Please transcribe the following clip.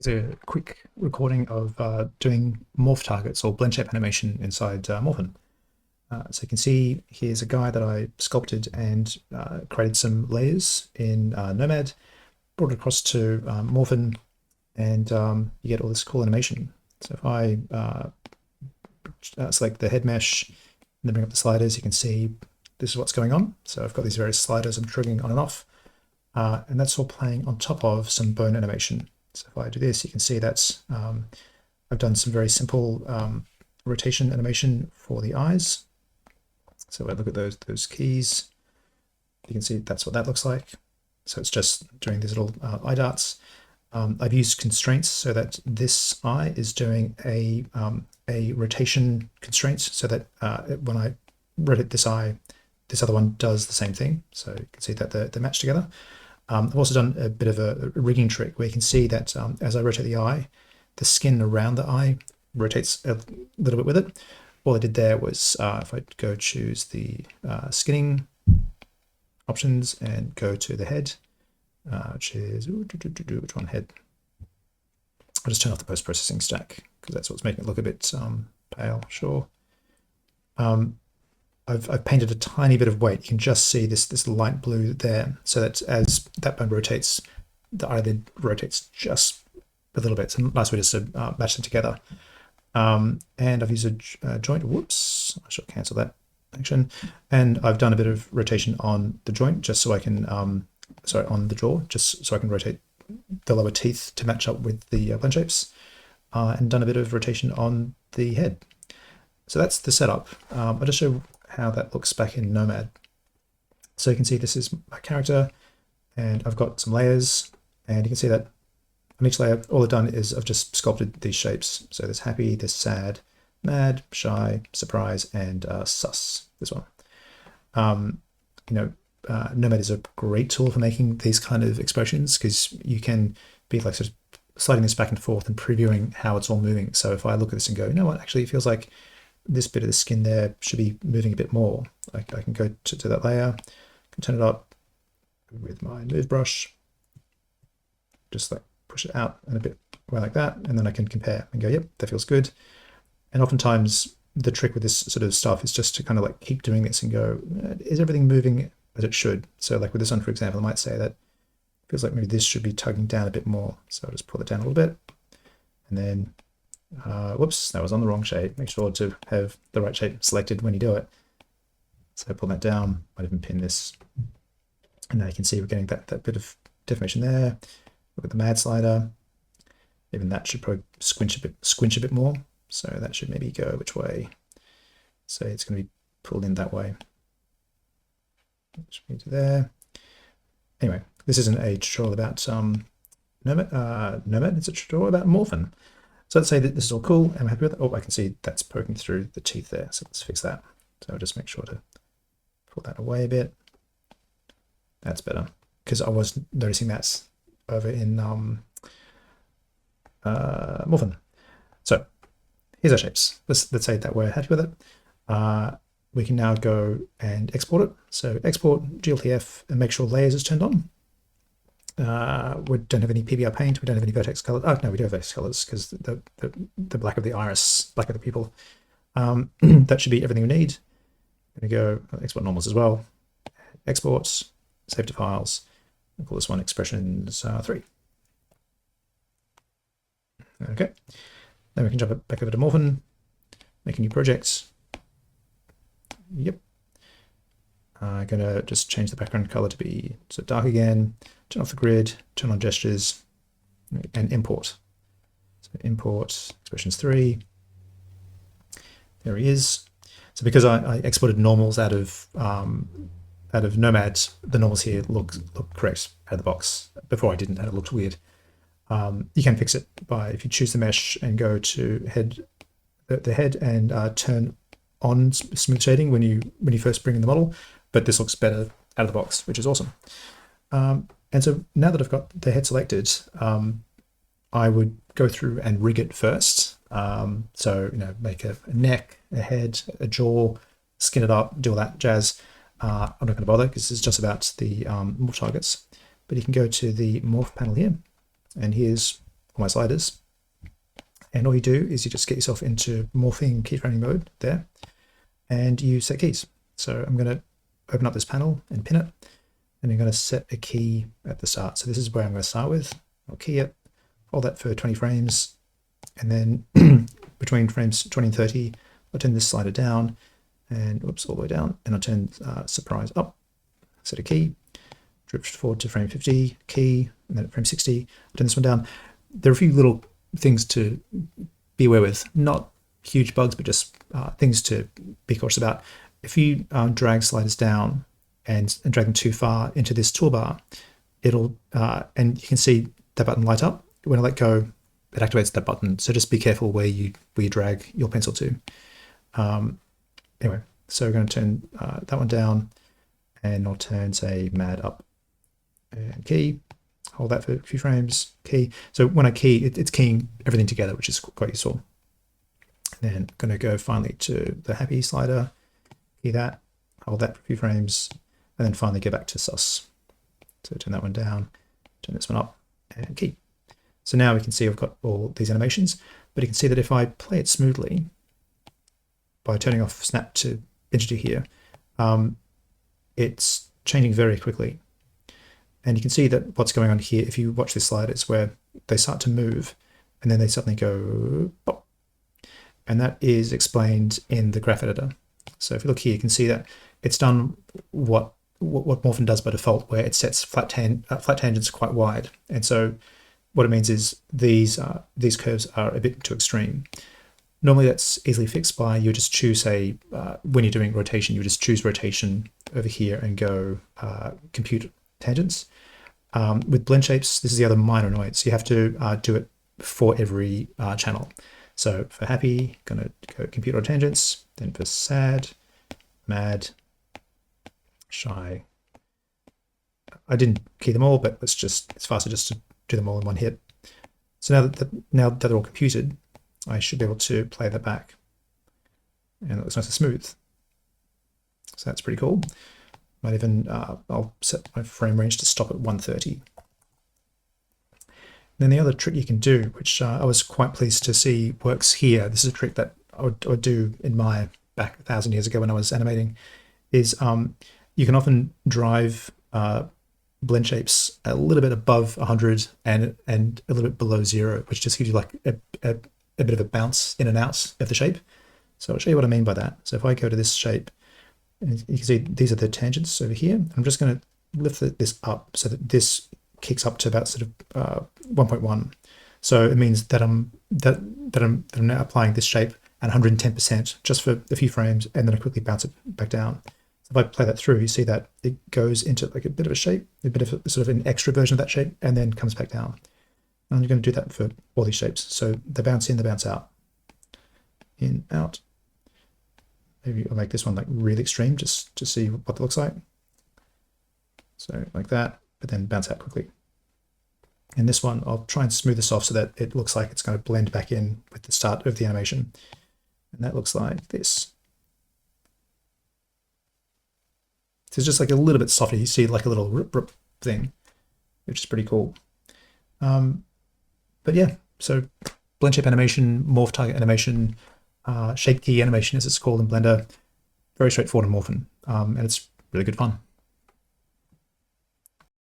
Here's a quick recording of doing morph targets or blend shape animation inside Morphin. So you can see here's a guy that I sculpted and created some layers in Nomad, brought it across to Morphin, and you get all this cool animation. So if I select the head mesh and then bring up the sliders, you can see this is what's going on. So I've got these various sliders I'm triggering on and off, and that's all playing on top of some bone animation. So if I do this, you can see that's I've done some very simple rotation animation for the eyes. So if I look at those keys, you can see that's what that looks like. So it's just doing these little eye darts. I've used constraints so that this eye is doing a rotation constraint, so that when I rotate this eye, this other one does the same thing. So you can see that they match together. I've also done a bit of a rigging trick where you can see that as I rotate the eye, the skin around the eye rotates a little bit with it. All I did there was if I go choose the skinning options and go to the head, which is, which one head? I'll just turn off the post-processing stack because that's what's making it look a bit pale, sure. I've painted a tiny bit of weight. You can just see this light blue there, so that as that bone rotates, the eyelid rotates just a little bit. It's a nice way just to match them together. And I've used a joint. Whoops, I should cancel that action. And I've done a bit of rotation on the joint just so I can, sorry, on the jaw, just so I can rotate the lower teeth to match up with the blend shapes, and done a bit of rotation on the head. So that's the setup. I'll just show how that looks back in Nomad. So you can see this is my character, and I've got some layers, and you can see that on each layer, all I've done is I've just sculpted these shapes. So there's happy, there's sad, mad, shy, surprise, and sus, this one. Nomad is a great tool for making these kind of expressions because you can be like sort of sliding this back and forth and previewing how it's all moving. So if I look at this and go, you know what, actually it feels like this bit of the skin there should be moving a bit more. I can go to that layer, can turn it up with my move brush, just like push it out and a bit way like that, and then I can compare and go, yep, that feels good. And oftentimes the trick with this sort of stuff is just to kind of like keep doing this and go, is everything moving as it should? So like with this one, for example, I might say that it feels like maybe this should be tugging down a bit more. So I'll just pull it down a little bit, and then whoops, that was on the wrong shape. Make sure to have the right shape selected when you do it. So pull that down, might even pin this. And now you can see we're getting that bit of deformation there. Look at the mad slider. Even that should probably squinch a bit more. So that should maybe go which way? So it's going to be pulled in that way. Should be to there. Anyway, this isn't a tutorial about Nomad, it's a tutorial about Morphin. So let's say that this is all cool and I'm happy with it. Oh, I can see that's poking through the teeth there. So let's fix that. So I'll just make sure to pull that away a bit. That's better because I was noticing that over in Morphin. So here's our shapes. Let's say that we're happy with it. We can now go and export it. So export GLTF and make sure layers is turned on. We don't have any PBR paint. We don't have any vertex colors. Oh no, we do have vertex colors because the black of the iris, black of the pupil. That should be everything we need. I'm going to go export normals as well. Exports, save to files. We'll call this one expressions 3. Okay. Then we can jump it back over to Morphin, make a new project. Yep. I'm going to just change the background color to be so dark again. Turn off the grid, turn on gestures, and import. So import expressions 3. There he is. So because I exported normals out of Nomad, the normals here look correct out of the box. Before I didn't, and it looked weird. You can fix it by if you choose the mesh and go to the head and turn on smooth shading when you first bring in the model. But this looks better out of the box, which is awesome. And so now that I've got the head selected, I would go through and rig it first. So, make a neck, a head, a jaw, skin it up, do all that jazz. I'm not going to bother because this is just about the morph targets. But you can go to the morph panel here, and here's my sliders. And all you do is you just get yourself into morphing keyframing mode there, and you set keys. So I'm going to open up this panel and pin it, and I'm going to set a key at the start. So this is where I'm going to start with. I'll key it, hold that for 20 frames, and then between frames 20 and 30, I'll turn this slider down, and oops, all the way down, and I'll turn surprise up, set a key, drift forward to frame 50, key, and then at frame 60, I'll turn this one down. There are a few little things to be aware with, not huge bugs, but just things to be cautious about. If you drag sliders down and drag them too far into this toolbar, it'll, and you can see that button light up. When I let go, it activates that button. So just be careful where you drag your pencil to. Anyway, so we're going to turn that one down, and I'll turn, say, mad up, and key. Hold that for a few frames, key. So when I key, it's keying everything together, which is quite useful. And then I'm going to go finally to the happy slider, key that, hold that for a few frames, and then finally go back to sus. So turn that one down, turn this one up, and key. So now we can see I've got all these animations, but you can see that if I play it smoothly by turning off snap to entity here, it's changing very quickly. And you can see that what's going on here, if you watch this slide, is where they start to move and then they suddenly go pop. And that is explained in the graph editor. So if you look here, you can see that it's done what Morphin does by default, where it sets flat tangents quite wide. And so what it means is these curves are a bit too extreme. Normally that's easily fixed by, you just choose when you're doing rotation, you just choose rotation over here and go compute tangents. With blend shapes, this is the other minor annoyance. You have to do it for every channel. So for happy, going to go compute all tangents. Then for sad, mad, shy. I didn't key them all, but it's faster just to do them all in one hit. So now that they're all computed, I should be able to play that back. And it looks nice and smooth. So that's pretty cool. Might even, I'll set my frame range to stop at 130. Then the other trick you can do, which I was quite pleased to see works here, this is a trick that I would do in my back 1,000 years ago when I was animating, is you can often drive blend shapes a little bit above 100 and a little bit below 0, which just gives you like a bit of a bounce in and out of the shape. So I'll show you what I mean by that. So if I go to this shape, and you can see these are the tangents over here. I'm just going to lift this up so that this kicks up to about sort of 1.1. So it means that I'm now applying this shape at 110% just for a few frames, and then I quickly bounce it back down. So if I play that through, you see that it goes into like a bit of a shape, a bit of sort of an extra version of that shape, and then comes back down. And I'm going to do that for all these shapes. So they bounce in, they bounce out, in, out. Maybe I'll make this one like really extreme just to see what it looks like. So like that, but then bounce out quickly. And this one, I'll try and smooth this off so that it looks like it's going to blend back in with the start of the animation. And that looks like this. So it's just like a little bit softer. You see like a little rip thing, which is pretty cool. But yeah, so blend shape animation, morph target animation, shape key animation as it's called in Blender, very straightforward in Morphin, and it's really good fun.